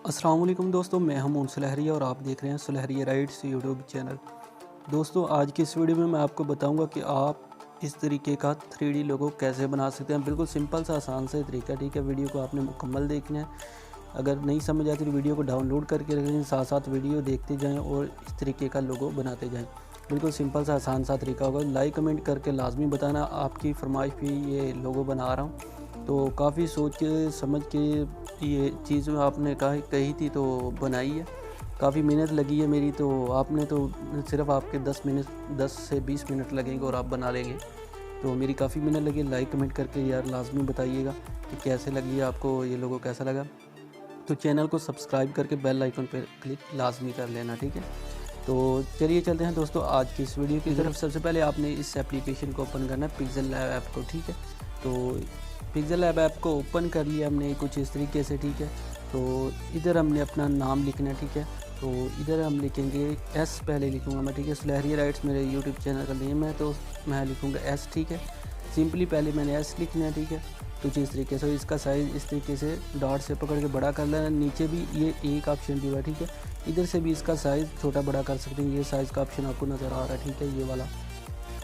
अस्सलाम वालेकुम दोस्तों, मैं हूं सुलहरी और आप देख रहे हैं सुलहरी राइट्स यूट्यूब चैनल। दोस्तों, आज की इस वीडियो में मैं आपको बताऊंगा कि आप इस तरीके का 3D लोगो कैसे बना सकते हैं। बिल्कुल सिंपल सा आसान सा तरीका, ठीक है। वीडियो को आपने मुकम्मल देखना है। अगर नहीं समझ आती तो वीडियो को डाउनलोड करके रखें, साथ साथ वीडियो देखते जाएँ और इस तरीके का लोगो बनाते जाएँ। बिल्कुल सिंपल सा आसान सा तरीका होगा। लाइक कमेंट करके लाजमी बताना, आपकी फरमाइश पे ये लोगो बना रहा हूँ। तो काफ़ी सोच के समझ के ये चीज़ आपने कही थी तो बनाई है। काफ़ी मेहनत लगी है मेरी, तो आपने तो सिर्फ आपके 10 से 20 मिनट लगेंगे और आप बना लेंगे। तो मेरी काफ़ी मेहनत लगी। लाइक कमेंट करके यार लाजमी बताइएगा कि कैसे लगी है आपको, ये लोगो कैसा लगा। तो चैनल को सब्सक्राइब करके बेल आइकन पर क्लिक लाजमी कर लेना, ठीक है। तो चलिए चलते हैं दोस्तों आज की इस वीडियो की तरफ। सबसे पहले आपने इस एप्लीकेशन को ओपन करना है, पिक्सेल लैब ऐप को, ठीक है। तो पिक्सेल लैब ऐप को ओपन कर लिया हमने कुछ इस तरीके से, ठीक है। तो इधर हमने अपना नाम लिखना है, ठीक है। तो इधर हम लिखेंगे एस, पहले लिखूँगा मैं, ठीक है। सुलहरी राइट्स मेरे यूट्यूब चैनल का नेम है, तो मैं लिखूँगा एस, ठीक है। सिंपली पहले मैंने एस लिखना है, ठीक है। कुछ इस तरीके से इसका साइज़ इस तरीके से डॉट से पकड़ के बड़ा कर लेना। नीचे भी ये एक ऑप्शन दिया हुआ है, ठीक है। इधर से भी इसका साइज़ छोटा बड़ा कर सकते हैं। ये साइज़ का ऑप्शन आपको नज़र आ रहा है, ठीक है, ये वाला।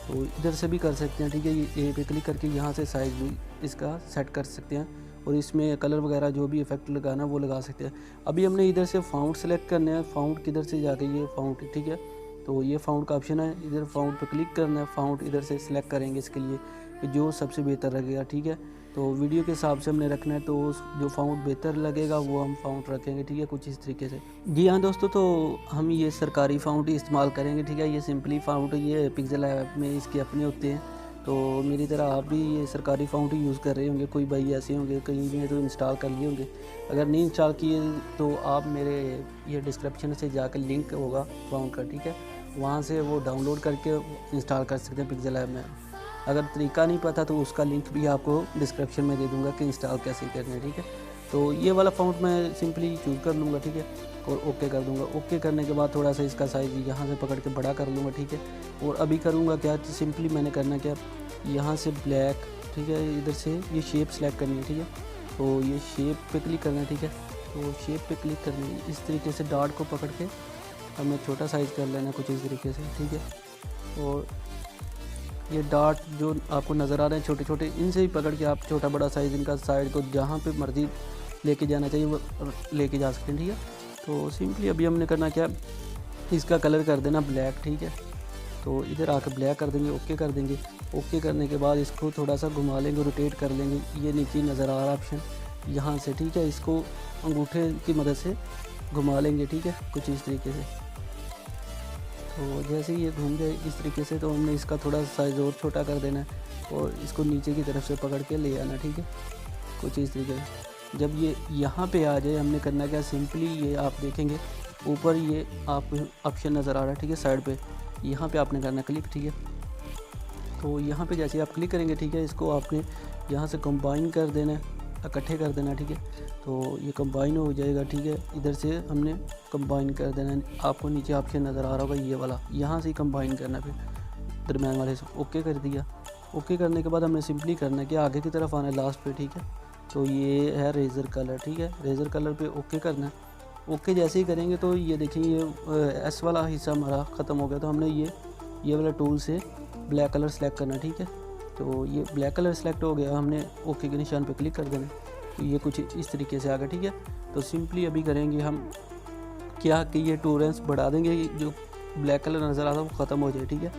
तो इधर से भी कर सकते हैं, ठीक है। ये पे क्लिक करके यहाँ से साइज़ भी इसका सेट कर सकते हैं और इसमें कलर वगैरह जो भी इफेक्ट लगाना वो लगा सकते हैं। अभी हमने इधर से फाउंट सेलेक्ट करना है। फाउंट किधर से जाके ये फाउंट, ठीक है। तो ये फाउंट का ऑप्शन है, इधर फाउंट पे क्लिक करना है। फाउंट इधर से सिलेक्ट करेंगे इसके लिए कि जो सबसे बेहतर लगेगा, ठीक है। तो वीडियो के हिसाब से हमने रखना है, तो जो फाउंट बेहतर लगेगा वो हम फाउंट रखेंगे, ठीक है, कुछ इस तरीके से। जी हाँ दोस्तों, तो हम ये सरकारी फाउंट ही इस्तेमाल करेंगे, ठीक है। ये सिंपली फाउंट ये पिक्सेल ऐप में इसके अपने होते हैं। तो मेरी तरह आप भी ये सरकारी फाउंट ही यूज़ कर रहे होंगे। कोई भाई ऐसे होंगे कहीं भी तो इंस्टॉल कर लिए होंगे। अगर नहीं इंस्टॉल किए तो आप मेरे ये डिस्क्रिप्शन से जाकर लिंक होगा फाउंट का, ठीक है, वहाँ से वो डाउनलोड करके इंस्टॉल कर सकते हैं पिक्सेल ऐप में। अगर तरीका नहीं पता तो उसका लिंक भी आपको डिस्क्रिप्शन में दे दूंगा कि इंस्टॉल कैसे करना है, ठीक है। तो ये वाला फाउंट मैं सिंपली चूज़ कर लूँगा, ठीक है, और ओके कर दूँगा। ओके करने के बाद थोड़ा सा इसका साइज़ यहाँ से पकड़ के बड़ा कर लूँगा, ठीक है। और अभी करूँगा क्या, सिंपली मैंने करना क्या, यहाँ से ब्लैक, ठीक है, इधर से ये शेप सेलेक्ट करनी है, ठीक है। तो ये शेप पे क्लिक करना है, ठीक है। तो शेप पे क्लिक करनी है, इस तरीके से डॉट को पकड़ के हमें छोटा साइज़ कर लेना कुछ इस तरीके से, ठीक है। और ये डॉट जो आपको नज़र आ रहे हैं छोटे छोटे, इनसे ही पकड़ के आप छोटा बड़ा साइज़ इनका साइड को जहाँ पे मर्ज़ी लेके जाना चाहिए वो लेके जा सकते हैं, ठीक है। तो सिंपली अभी हमने करना क्या, इसका कलर कर देना ब्लैक, ठीक है। तो इधर आकर ब्लैक कर देंगे, ओके कर देंगे। ओके करने के बाद इसको थोड़ा सा घुमा लेंगे, रोटेट कर लेंगे। ये नीचे नज़र आ रहा है ऑप्शन यहाँ से, ठीक है। इसको अंगूठे की मदद से घुमा लेंगे, ठीक है, कुछ इस तरीके से। तो जैसे ही ये घूम जाए इस तरीके से, तो हमने इसका थोड़ा साइज़ और छोटा कर देना है और इसको नीचे की तरफ से पकड़ के ले आना, ठीक है, कुछ इस तरीके से। जब ये यहाँ पे आ जाए हमने करना क्या, सिंपली ये आप देखेंगे ऊपर ये आप ऑप्शन नज़र आ रहा है, ठीक है, साइड पे, यहाँ पे आपने करना क्लिक, ठीक है। तो यहाँ पे जैसे आप क्लिक करेंगे, ठीक है, इसको आपने यहाँ से कंबाइन कर देना है, इकट्ठे कर देना, ठीक है। तो ये कंबाइन हो जाएगा, ठीक है। इधर से हमने कंबाइन कर देना है। आपको नीचे ऑप्शन नज़र आ रहा होगा ये वाला, यहाँ से ही कंबाइन करना, फिर दरम्यान वाले से ओके कर दिया। ओके करने के बाद हमने सिंपली करना है कि आगे की तरफ आना है लास्ट पे, ठीक है। तो ये है रेज़र कलर, ठीक है, रेज़र कलर पे ओके करना है। ओके जैसे ही करेंगे तो ये देखिए ये एस वाला हिस्सा हमारा ख़त्म हो गया। तो हमने ये वाला टूल से ब्लैक कलर सेलेक्ट करना, ठीक है। तो ये ब्लैक कलर सेलेक्ट हो गया, हमने ओके के निशान पे क्लिक कर देना। तो ये कुछ इस तरीके से आ गया, ठीक है। तो सिंपली अभी करेंगे हम क्या कि ये टोलेरेंस बढ़ा देंगे, जो ब्लैक कलर नज़र आता है वो ख़त्म हो जाए, ठीक है।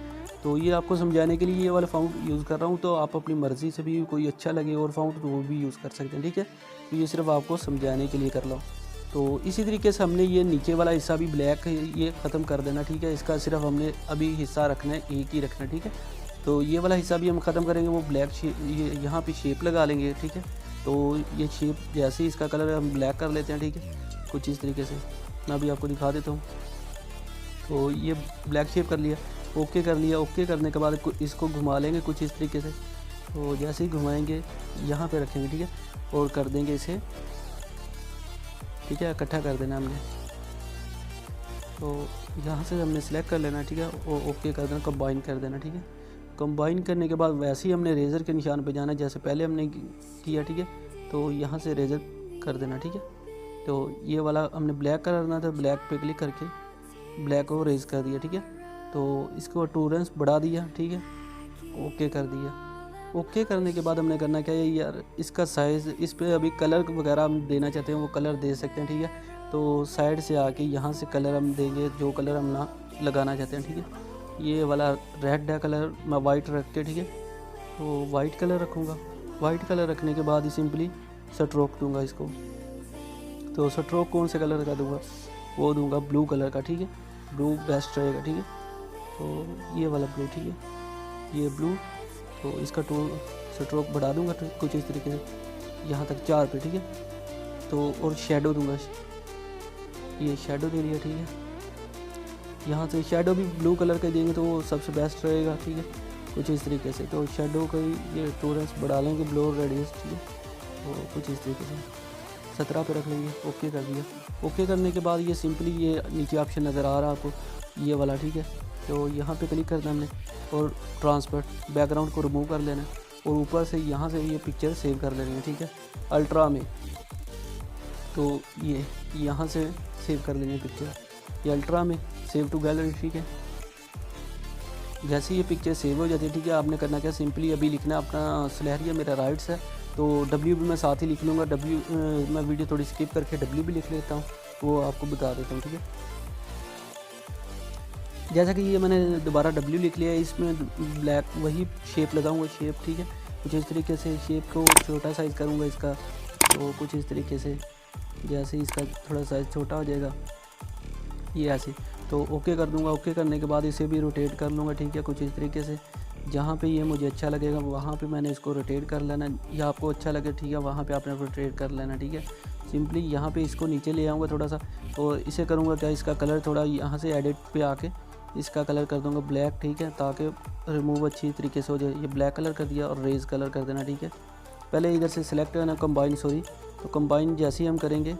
तो ये आपको समझाने के लिए ये वाला फाउंट यूज़ कर रहा हूँ। तो आप अपनी मर्ज़ी से भी कोई अच्छा लगे और फाउंट तो वो भी यूज़ कर सकते हैं, ठीक है। तो ये सिर्फ आपको समझाने के लिए कर लो। तो इसी तरीके से हमने ये नीचे वाला हिस्सा भी ब्लैक ये ख़त्म कर देना, ठीक है। इसका सिर्फ हमने अभी हिस्सा रखना है, एक ही रखना है, ठीक है। तो ये वाला हिस्सा भी हम ख़त्म करेंगे, वो ब्लैक शेप, ये यहाँ पे शेप लगा लेंगे, ठीक है। तो ये शेप जैसे ही इसका कलर हम ब्लैक कर लेते हैं, ठीक है, कुछ इस तरीके से। मैं अभी आपको दिखा देता हूँ। तो ये ब्लैक शेप कर लिया, ओके कर लिया। ओके करने के बाद इसको घुमा लेंगे कुछ इस तरीके से। तो जैसे ही घुमाएंगे यहाँ पे रखेंगे, ठीक है, और कर देंगे इसे, ठीक है, इकट्ठा कर देना हमने। तो यहाँ से हमने सेलेक्ट कर लेना, ठीक है, और ओके कर देना, कंबाइन कर देना, ठीक है। कंबाइन करने के बाद वैसे ही हमने रेज़र के निशान पे जाना जैसे पहले हमने किया, ठीक है। तो यहाँ से रेज़र कर देना, ठीक है। तो ये वाला हमने ब्लैक करना था, ब्लैक पे क्लिक करके ब्लैक को रेज कर दिया, ठीक है। तो इसको टॉलरेंस बढ़ा दिया, ठीक है, ओके कर दिया। ओके करने के बाद हमने करना क्या है यार, इसका साइज़, इस पर अभी कलर वगैरह हम देना चाहते हैं वो कलर दे सकते हैं, ठीक है। तो साइड से आके यहाँ से कलर हम देंगे जो कलर हम ना लगाना चाहते हैं, ठीक है। ये वाला रेड है कलर, मैं वाइट रख के, ठीक है, तो वाइट कलर रखूँगा। वाइट कलर रखने के बाद ही सिंपली स्ट्रोक दूंगा इसको। तो स्ट्रोक कौन से कलर का दूंगा, वो दूंगा ब्लू कलर का, ठीक है, ब्लू बेस्ट रहेगा, ठीक है। तो ये वाला ब्लू, ठीक है, ये ब्लू। तो इसका स्ट्रोक बढ़ा दूंगा तो कुछ इस तरीके से यहाँ तक 4 पे, ठीक है। तो और शेडो दूंगा, ये शेडो दे दिया, ठीक है। यहाँ से शेडो भी ब्लू कलर का देंगे तो वो सबसे बेस्ट रहेगा, ठीक है, कुछ इस तरीके से। तो शेडो का ये टॉलरेंस बढ़ा लेंगे, ब्लो रेडियस, ठीक है, तो कुछ इस तरीके से 17 पे रख लेंगे। ओके कर दिया। ओके करने के बाद ये सिंपली ये नीचे ऑप्शन नज़र आ रहा है आपको, ये वाला, ठीक है। तो यहाँ पे क्लिक करना हमने और ट्रांसफर बैकग्राउंड को रिमूव कर लेना है और ऊपर से यहाँ से ये पिक्चर सेव कर लेनी है, ठीक है, अल्ट्रा में। तो ये यहाँ से सेव कर लेनी है पिक्चर, ये अल्ट्रा में सेव टू गैलरी, ठीक है। जैसे ये पिक्चर सेव हो जाती है, ठीक है, आपने करना क्या, सिंपली अभी लिखना अपना सुलहरिया मेरा राइट्स है, तो W भी मैं साथ ही लिख लूँगा। मैं वीडियो थोड़ी स्किप करके W भी लिख लेता हूँ, वो आपको बता देता हूँ, ठीक है। जैसा कि ये मैंने दोबारा W लिख लिया है, इसमें ब्लैक वही शेप लगाऊंगा, शेप, ठीक है, कुछ इस तरीके से। शेप को छोटा साइज़ करूँगा इसका, तो कुछ इस तरीके से, जैसे इसका थोड़ा साइज़ छोटा हो जाएगा ये ऐसे। तो ओके कर दूंगा। ओके करने के बाद इसे भी रोटेट कर लूँगा, ठीक है, कुछ इस तरीके से। जहाँ पे ये मुझे अच्छा लगेगा वहाँ पे मैंने इसको रोटेट कर लेना, या आपको अच्छा लगे, ठीक है, वहाँ पे आपने रोटेट कर लेना, ठीक है। सिंपली यहाँ पे इसको नीचे ले आऊँगा थोड़ा सा, और इसे करूँगा क्या, इसका कलर थोड़ा यहाँ से एडिट पे आके इसका कलर कर दूँगा ब्लैक, ठीक है, ताकि रिमूव अच्छी तरीके से हो जाए। ये ब्लैक कलर कर दिया और रेज कलर कर देना, ठीक है। पहले इधर से सिलेक्ट करना कंबाइन, तो कंबाइन जैसे ही हम करेंगे,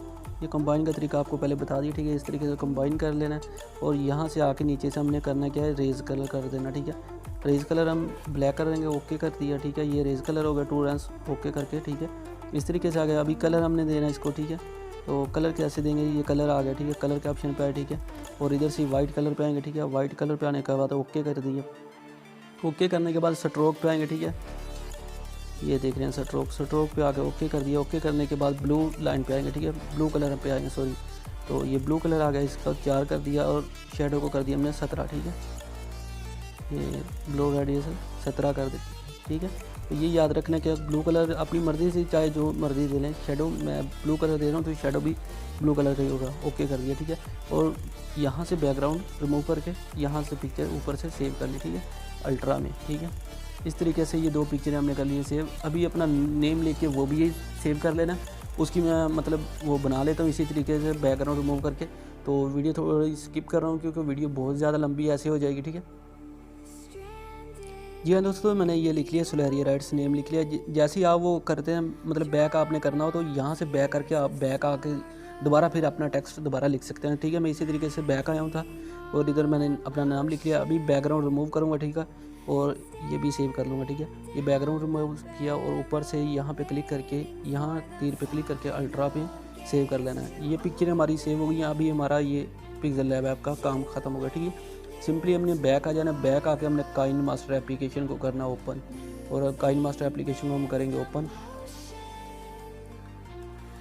ये कंबाइन का तरीका आपको पहले बता दिया, ठीक है, इस तरीके से कंबाइन कर लेना है। और यहाँ से आके नीचे से हमने करना क्या है, रेज कलर कर देना, ठीक है। रेज कलर हम ब्लैक करेंगे, ओके कर दिया, ठीक है। ये रेज कलर हो गया, टॉलरेंस ओके करके, ठीक है, इस तरीके से आ गया। अभी कलर हमने देना है इसको, ठीक है। तो कलर कैसे देंगे, ये कलर आ गया, ठीक है, कलर के ऑप्शन पे आए, ठीक है। और इधर से वाइट कलर पे आएंगे, ठीक है। वाइट कलर पे आने के बाद ओके कर दिया। ओके करने के बाद स्ट्रोक पे आएंगे, ठीक है, ये देख रहे हैं स्ट्रोक पे आके ओके कर दिया। ओके करने के बाद ब्लू लाइन पे आएंगे, ठीक है, ब्लू कलर पे आएंगे, सॉरी। तो ये ब्लू कलर आ गया, इसका 4 कर दिया और शेडो को कर दिया हमने 17, ठीक है। ये ब्लू रेडियस 17 कर दी, ठीक है। तो ये याद रखना कि ब्लू कलर अपनी मर्ज़ी से चाहे जो मर्ज़ी दे लें। शेडो मैं ब्लू कलर दे रहा हूँ तो शेडो भी ब्लू कलर का ही होगा। ओके कर दिया, ठीक है। और यहाँ से बैकग्राउंड रिमूव करके यहाँ से पिक्चर ऊपर से सेव कर ली, ठीक है, अल्ट्रा में, ठीक है। इस तरीके से ये 2 पिक्चरें हमने कर ली सेव। अभी अपना नेम लेके वो भी सेव कर लेना, उसकी मैं मतलब वो बना लेता हूँ इसी तरीके से बैकग्राउंड रिमूव करके। तो वीडियो थोड़ी स्किप कर रहा हूँ क्योंकि वीडियो बहुत ज़्यादा लंबी ऐसे हो जाएगी, ठीक है। जी हाँ दोस्तों, मैंने ये लिख लिया सुलहरिया राइट्स नेम लिख लिया। जैसे ही आप वो करते हैं, मतलब बैक आपने करना हो तो यहाँ से बैक करके आप बैक आके दोबारा फिर अपना टेक्स्ट दोबारा लिख सकते हैं, ठीक है। मैं इसी तरीके से बैक आया हूँ था और इधर मैंने अपना नाम लिख लिया। अभी बैकग्राउंड रिमूव करूँगा, ठीक है, और ये भी सेव कर लूँगा, ठीक है। ये बैकग्राउंड रिमूव किया और ऊपर से यहाँ पे क्लिक करके, यहाँ तीर पे क्लिक करके अल्ट्रा पे सेव कर लेना है। ये पिक्चर हमारी सेव हो गई। अभी हमारा ये पिक्सेल लैब ऐप का काम ख़त्म हो गया, ठीक है। सिंपली हमने बैक आ जाना, बैक आके हमने काइन मास्टर एप्लीकेशन को करना ओपन, और काइन मास्टर एप्लीकेशन को हम करेंगे ओपन।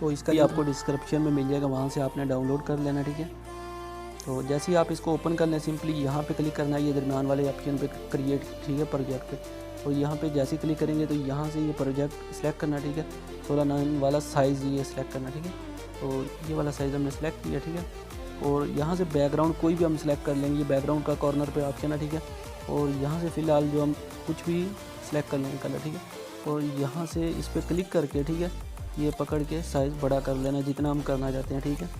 तो इसका ही आपको डिस्क्रिप्शन में मिल जाएगा, वहाँ से आपने डाउनलोड कर लेना, ठीक है। तो जैसे ही आप इसको ओपन कर लें, सिंपली यहाँ पे क्लिक करना है, ये दरम्यान वाले ऑप्शन पे क्रिएट, ठीक है, प्रोजेक्ट पे। और यहाँ पे जैसे ही क्लिक करेंगे तो यहाँ से ये प्रोजेक्ट सेलेक्ट करना, ठीक है। 16:9 वाला साइज़ ये सिलेक्ट करना, ठीक है। तो ये वाला साइज़ हमने सेलेक्ट किया, ठीक है। और यहाँ से बैकग्राउंड कोई भी हम सेलेक्ट कर लेंगे, ये बैकग्राउंड का कॉर्नर पे ऑप्शन है, ठीक है। और यहाँ से फ़िलहाल जो हम कुछ भी सेलेक्ट कर लेंगे कलर, ठीक है। और यहाँ से इस पर क्लिक करके, ठीक है, ये पकड़ के साइज़ बड़ा कर लेना जितना हम करना चाहते हैं, ठीक है।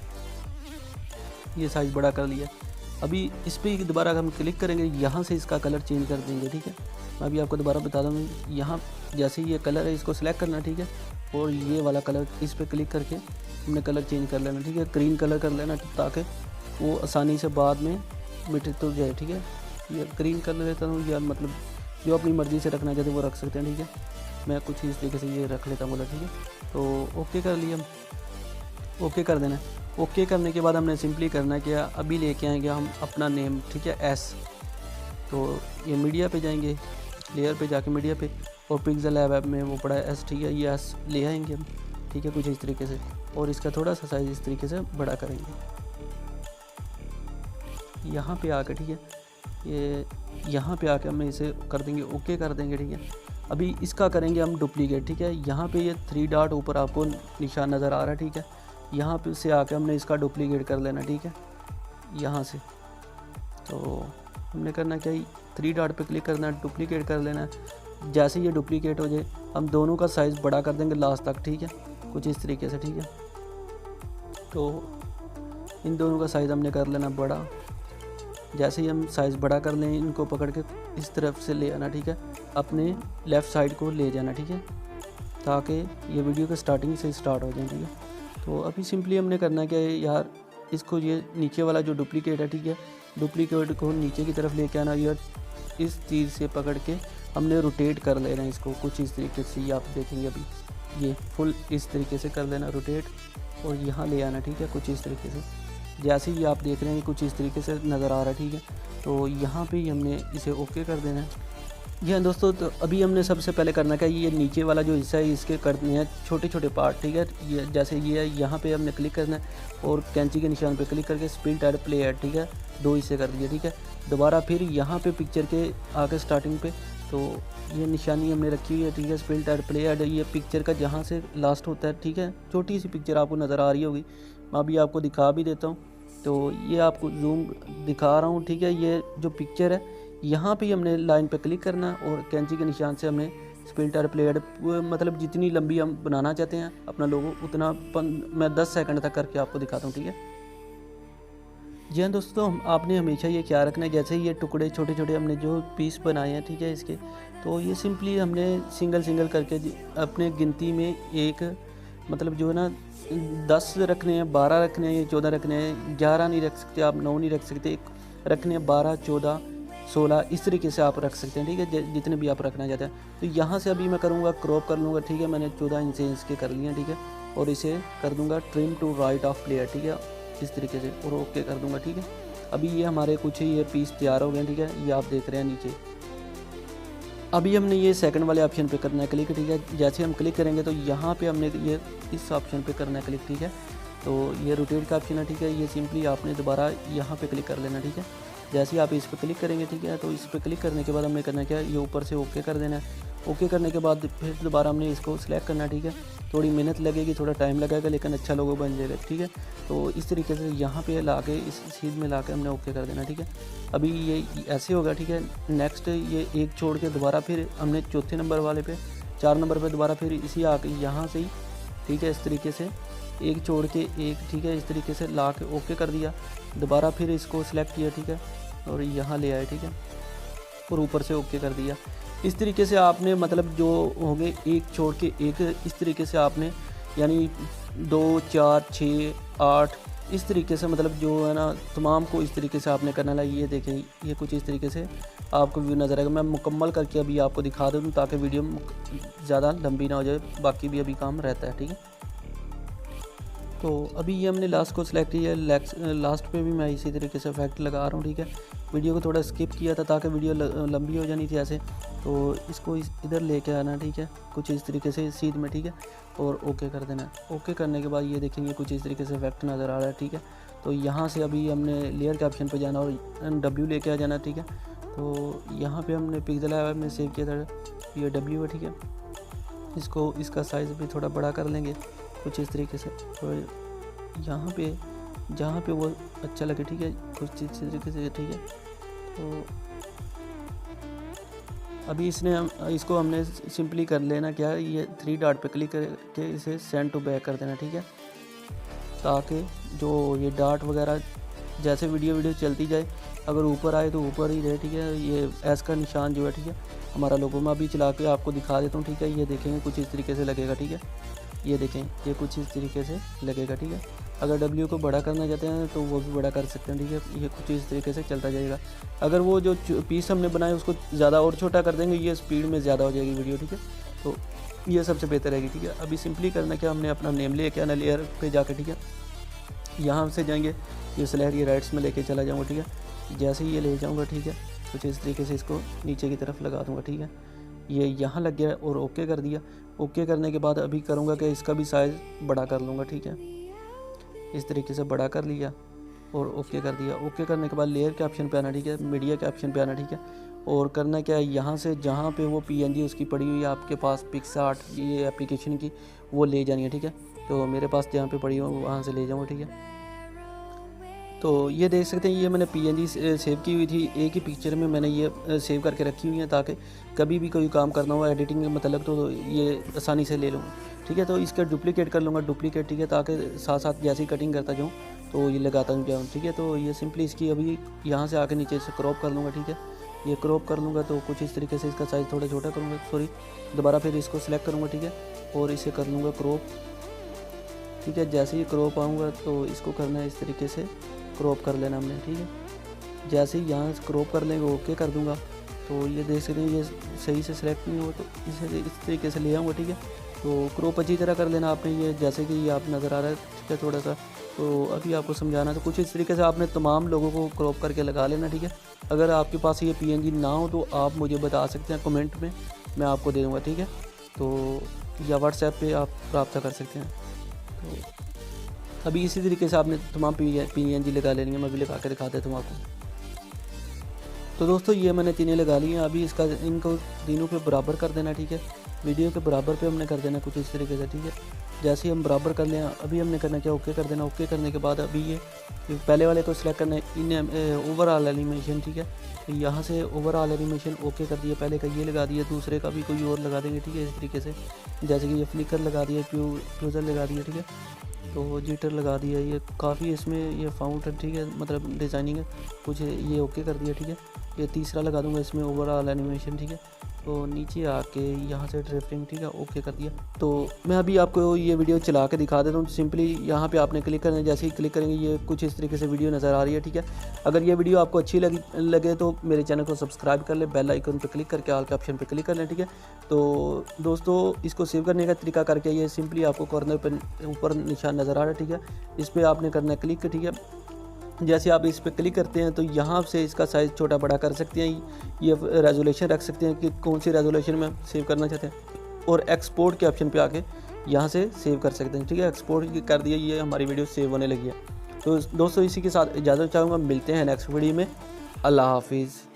ये साइज़ बड़ा कर लिया। अभी इस पर दोबारा हम क्लिक करेंगे, यहाँ से इसका कलर चेंज कर देंगे, ठीक है। मैं अभी आपको दोबारा बता दूँ, यहाँ जैसे ये कलर है इसको सेलेक्ट करना, ठीक है। और ये वाला कलर इस पर क्लिक करके हमने कलर चेंज कर लेना, ठीक है, ग्रीन कलर कर लेना ताकि वो आसानी से बाद में मिट तो जाए, ठीक है। ये ग्रीन कलर लेता हूँ, या मतलब जो अपनी मर्ज़ी से रखना चाहते हैं वो रख सकते हैं, ठीक है। मैं कुछ इस तरीके से ये रख लेता हूँ, ठीक है। तो ओके कर लिया। ओके कर देना है। ओके करने के बाद हमने सिंपली करना है कि अभी लेके आएंगे हम अपना नेम, ठीक है, एस। तो ये मीडिया पे जाएंगे, लेयर पे जाके मीडिया पे, और पिक्सल ऐप में वो पड़ा है एस, ठीक है, ये एस ले आएंगे हम, ठीक है, कुछ इस तरीके से। और इसका थोड़ा सा साइज़ इस तरीके से बड़ा करेंगे यहाँ पे आके, ठीक है, ये यहाँ पे आके हम इसे कर देंगे, ओके कर देंगे, ठीक है। अभी इसका करेंगे हम डुप्लीकेट, ठीक है। यहाँ पे ये 3 डॉट ऊपर आपको निशान नज़र आ रहा है, ठीक है। यहाँ पे से आके हमने इसका डुप्लीकेट कर लेना, ठीक है, यहाँ से। तो हमने करना क्या, 3 डॉट पे क्लिक करना है, डुप्लीकेट कर लेना है। जैसे ये डुप्लीकेट हो जाए हम दोनों का साइज़ बड़ा कर देंगे लास्ट तक, ठीक है, कुछ इस तरीके से, ठीक है। तो इन दोनों का साइज़ हमने कर लेना बड़ा। जैसे ही हम साइज़ बड़ा कर लें, इनको पकड़ के इस तरफ से ले आना, ठीक है, अपने लेफ़्ट साइड को ले जाना, ठीक है, ताकि ये वीडियो के स्टार्टिंग से स्टार्ट हो जाए, ठीक है। तो अभी सिंपली हमने करना है कि यार इसको, ये नीचे वाला जो डुप्लीकेट है, ठीक है, डुप्लीकेट को नीचे की तरफ लेके आना, या इस चीज़ से पकड़ के हमने रोटेट कर लेना इसको कुछ इस तरीके से। ये आप देखेंगे अभी ये फुल इस तरीके से कर लेना रोटेट, और यहाँ ले आना, ठीक है, कुछ इस तरीके से। जैसे ही आप देख रहे हैं कुछ इस तरीके से नज़र आ रहा है, ठीक है। तो यहाँ पे ही हमने इसे ओके कर देना है। जी हाँ दोस्तों, तो अभी हमने सबसे पहले करना क्या, ये नीचे वाला जो हिस्सा है इसके करने हैं छोटे छोटे पार्ट, ठीक है। ये जैसे ये है, यहाँ पे हमने क्लिक करना है और कैंची के निशान पे क्लिक करके स्प्लिट ऐड प्ले ऐड, ठीक है, 2 हिस्से कर दिए, ठीक है। दोबारा फिर यहाँ पे पिक्चर के आगे स्टार्टिंग पे, तो ये निशानी हमने रखी हुई है, ठीक है, स्प्लिट ऐड प्ले ऐड, ये पिक्चर का जहाँ से लास्ट होता है, ठीक है। छोटी सी पिक्चर आपको नज़र आ रही होगी, मैं अभी आपको दिखा भी देता हूँ। तो ये आपको जूम दिखा रहा हूँ, ठीक है। ये जो पिक्चर है यहाँ पे हमने लाइन पे क्लिक करना और कैंची के निशान से हमने स्प्लिट ऐड प्ले ऐड, मतलब जितनी लंबी हम बनाना चाहते हैं अपना लोगो उतना मैं 10 सेकंड तक करके आपको दिखाता हूँ, ठीक है। जी हाँ दोस्तों, आपने हमेशा ये ख्याल रखना है, जैसे ये टुकड़े छोटे छोटे हमने जो पीस बनाए हैं, ठीक है, इसके, तो ये सिंपली हमने सिंगल सिंगल करके अपने गिनती में एक, मतलब जो है ना 10 रखने हैं, 12 रखने हैं, 14 रखने हैं, 11 नहीं रख सकते आप, 9 नहीं रख सकते, एक रखने हैं 12, 14, 16, इस तरीके से आप रख सकते हैं, ठीक है, जितने भी आप रखना चाहते हैं। तो यहाँ से अभी मैं करूँगा क्रॉप कर लूँगा, ठीक है, मैंने 14 इंच इसके कर लिए, ठीक है, और इसे कर दूँगा trim to right of player, ठीक है, इस तरीके से, और ओके कर दूँगा, ठीक है। अभी ये हमारे कुछ ये पीस तैयार हो गए, ठीक है, ये आप देख रहे हैं नीचे। अभी हमने ये सेकंड वाले ऑप्शन पे करना है क्लिक, ठीक है। जैसे हम क्लिक करेंगे तो यहाँ पे हमने ये इस ऑप्शन पे करना है क्लिक, ठीक है। तो ये रोटेट का ऑप्शन है, ठीक है, ये सिंपली आपने दोबारा यहाँ पे क्लिक कर लेना, ठीक है। जैसे ही आप इस पर क्लिक करेंगे, ठीक है, तो इस पर क्लिक करने के बाद हमने करना क्या, ये ऊपर से ओके कर देना है। ओके करने के बाद फिर दोबारा हमने इसको सिलेक्ट करना, ठीक है। थोड़ी मेहनत लगेगी, थोड़ा टाइम लगेगा, लेकिन अच्छा लोगो बन जाएगा, ठीक है। तो इस तरीके से यहाँ पे ला के इस सीध में ला के हमने ओके कर देना, ठीक है। अभी ये ऐसे होगा, ठीक है। नेक्स्ट ये एक छोड़ के दोबारा फिर हमने चौथे नंबर वाले पे 4 नंबर पे दोबारा फिर इसी आके यहाँ से ही, ठीक है, इस तरीके से एक छोड़ के एक, ठीक है, इस तरीके से ला के ओके कर दिया। दोबारा फिर इसको सिलेक्ट किया, ठीक है, और यहाँ ले आए, ठीक है, और ऊपर से ओके कर दिया। इस तरीके से आपने, मतलब जो हो गए एक छोड़ के एक, इस तरीके से आपने, यानी 2, 4, 6, 8 इस तरीके से, मतलब जो है ना तमाम को इस तरीके से आपने करना है। ये देखें, ये कुछ इस तरीके से आपको व्यू नज़र आएगा। मैं मुकम्मल करके अभी आपको दिखा दूँ ताकि वीडियो ज़्यादा लंबी ना हो जाए, बाकी भी अभी काम रहता है, ठीक है। तो अभी ये हमने लास्ट को सिलेक्ट किया, लास्ट पे भी मैं इसी तरीके से इफेक्ट लगा रहा हूँ, ठीक है। वीडियो को थोड़ा स्किप किया था ताकि वीडियो लंबी हो जानी थी ऐसे, तो इसको इधर लेके आना, ठीक है, कुछ इस तरीके से सीध में, ठीक है, और ओके कर देना। ओके करने के बाद ये देखेंगे कुछ इस तरीके से इफेक्ट नज़र आ रहा है, ठीक है। तो यहाँ से अभी हमने लेयर के ऑप्शन पर जाना और W लेके आ जाना, ठीक है। तो यहाँ पर हमने पिक्सल ऐप में सेव किया था, ये W है, ठीक है। इसको, इसका साइज़ भी थोड़ा बड़ा कर लेंगे कुछ इस तरीके से, और यहाँ पे जहाँ पे वो अच्छा लगे, ठीक है, कुछ इस तरीके से, ठीक है। तो अभी इसको हमने सिंपली कर लेना क्या, ये 3 डॉट पे क्लिक करके इसे सेंड टू बैक कर देना, ठीक है, ताकि जो ये डॉट वगैरह जैसे वीडियो चलती जाए, अगर ऊपर आए तो ऊपर ही रहे, ठीक है। ये एस का निशान जो है, ठीक है, हमारा लोगो मैं अभी चला के आपको दिखा देता हूँ, ठीक है। ये देखेंगे कुछ इस तरीके से लगेगा, ठीक है, ये देखें, ये कुछ इस तरीके से लगेगा, ठीक है। अगर W को बड़ा करना चाहते हैं तो वो भी बड़ा कर सकते हैं, ठीक है। ये कुछ इस तरीके से चलता जाएगा। अगर वो जो पीस हमने बनाए उसको ज़्यादा और छोटा कर देंगे, ये स्पीड में ज़्यादा हो जाएगी वीडियो, ठीक है। तो ये सबसे बेहतर रहेगी, ठीक है। अभी सिंपली करना क्या, हमने अपना नेम लेके आना लेयर पे जाकर, ठीक है। यहाँ से जाएंगे, ये सुलहरी राइट्स में लेके चला जाऊँगा, ठीक है। जैसे ही ये ले जाऊँगा, ठीक है, कुछ इस तरीके से इसको नीचे की तरफ लगा दूँगा, ठीक है। ये यहाँ लग गया और ओके कर दिया। ओके करने के बाद अभी करूँगा कि इसका भी साइज़ बड़ा कर लूँगा, ठीक है। इस तरीके से बड़ा कर लिया और ओके कर दिया। ओके करने के बाद लेयर के ऑप्शन पे आना, ठीक है, मीडिया के ऑप्शन पे आना, ठीक है। और करना क्या है, यहाँ से जहाँ पे वो PNG उसकी पड़ी हुई है आपके पास पिक्सआर्ट ये एप्लीकेशन की, वो ले जानी है, ठीक है। तो मेरे पास जहाँ पे पड़ी हुई वहाँ से ले जाऊँगा, ठीक है। तो ये देख सकते हैं, ये मैंने PNG सेव की हुई थी, एक ही पिक्चर में मैंने ये सेव करके रखी हुई है ताकि कभी भी कोई काम करना हो एडिटिंग में मतलब तो ये आसानी से ले लूँगा, ठीक है। तो इसका डुप्लीकेट कर लूँगा, डुप्लीकेट, ठीक है, ताकि साथ साथ जैसी कटिंग करता जाऊँ तो ये लगाता जाऊँ, ठीक है। तो ये सिंपली इसकी अभी यहाँ से आके नीचे से क्रॉप कर लूँगा, ठीक है। ये क्रॉप कर लूँगा तो कुछ इस तरीके से इसका साइज़ थोड़ा छोटा करूँगा, सॉरी दोबारा फिर इसको सिलेक्ट करूँगा, ठीक है, और इसे कर लूँगा क्रॉप, ठीक है। जैसे ही क्रॉप आऊँगा तो इसको करना है इस तरीके से क्रॉप कर लेना हमने, ठीक है। जैसे ही यहाँ से क्रॉप कर लेंगे, ओके कर दूँगा तो ये देख सकते हैं ये सही से सिलेक्ट नहीं हुआ, तो इसे इस तरीके से ले आऊँगा, ठीक है। तो क्रॉप अच्छी तरह कर लेना आपने, ये जैसे कि ये आप नज़र आ रहा है, ठीक है, थोड़ा सा। तो अभी आपको समझाना तो कुछ इस तरीके से आपने तमाम लोगों को क्रॉप करके लगा लेना, ठीक है। अगर आपके पास ये PNG ना हो तो आप मुझे बता सकते हैं कमेंट में, मैं आपको दे दूँगा, ठीक है। तो या व्हाट्सएप पे आप रब्ता कर सकते हैं। तो अभी इसी तरीके से आपने तमाम PNG लगा लेनी है, मैं भी लगा के दिखा देता हूँ आपको। तो दोस्तों ये मैंने तीनों लगा ली हैं। अभी इसका इनको तीनों पे बराबर कर देना, ठीक है। वीडियो के बराबर पे हमने कर देना कुछ इस तरीके से, ठीक है। जैसे ही हम बराबर कर लें, अभी हमने करना क्या, ओके कर देना। ओके करने के बाद अभी ये पहले वाले को सिलेक्ट करना है, इन ओवरऑल एनिमेशन, ठीक है। तो यहाँ से ओवरऑल एनिमेशन ओके कर दिया, पहले का ये लगा दिया, दूसरे का भी कोई और लगा देंगे, ठीक है, इस तरीके से। जैसे कि ये फ्लिकर लगा दिया, फ्यूज़र लगा दिया, ठीक है। तो जिटर लगा दिया, ये काफ़ी इसमें ये फाउंटेन, ठीक है, मतलब डिज़ाइनिंग है कुछ, ये ओके कर दिया, ठीक है। ये तीसरा लगा दूंगा इसमें ओवरऑल एनिमेशन, ठीक है। तो नीचे आके यहाँ से ड्रिफ्टिंग, ठीक है, ओके कर दिया। तो मैं अभी आपको ये वीडियो चला के दिखा देता हूँ। सिंपली यहाँ पे आपने क्लिक करना है, जैसे ही क्लिक करेंगे ये कुछ इस तरीके से वीडियो नज़र आ रही है, ठीक है। अगर ये वीडियो आपको अच्छी लगे तो मेरे चैनल को सब्सक्राइब कर ले, बेल आइकन पर क्लिक करके ऑल के ऑप्शन पर क्लिक कर लें, ठीक है। तो दोस्तों इसको सेव करने का तरीका करके ये सिंपली आपको कॉर्नर पर ऊपर निशान नज़र आ रहा है, ठीक है। इस पर आपने करना है क्लिक, ठीक है। जैसे आप इस पर क्लिक करते हैं तो यहाँ से इसका साइज़ छोटा बड़ा कर सकते हैं, ये रेजोल्यूशन रख सकते हैं कि कौन सी रेजोल्यूशन में सेव करना चाहते हैं, और एक्सपोर्ट के ऑप्शन पे आके यहाँ से सेव कर सकते हैं, ठीक है। एक्सपोर्ट कर दिया, ये हमारी वीडियो सेव होने लगी है। तो दोस्तों इसी के साथ इजाज़त चाहूँगा, मिलते हैं नेक्स्ट वीडियो में। अल्लाह हाफिज़।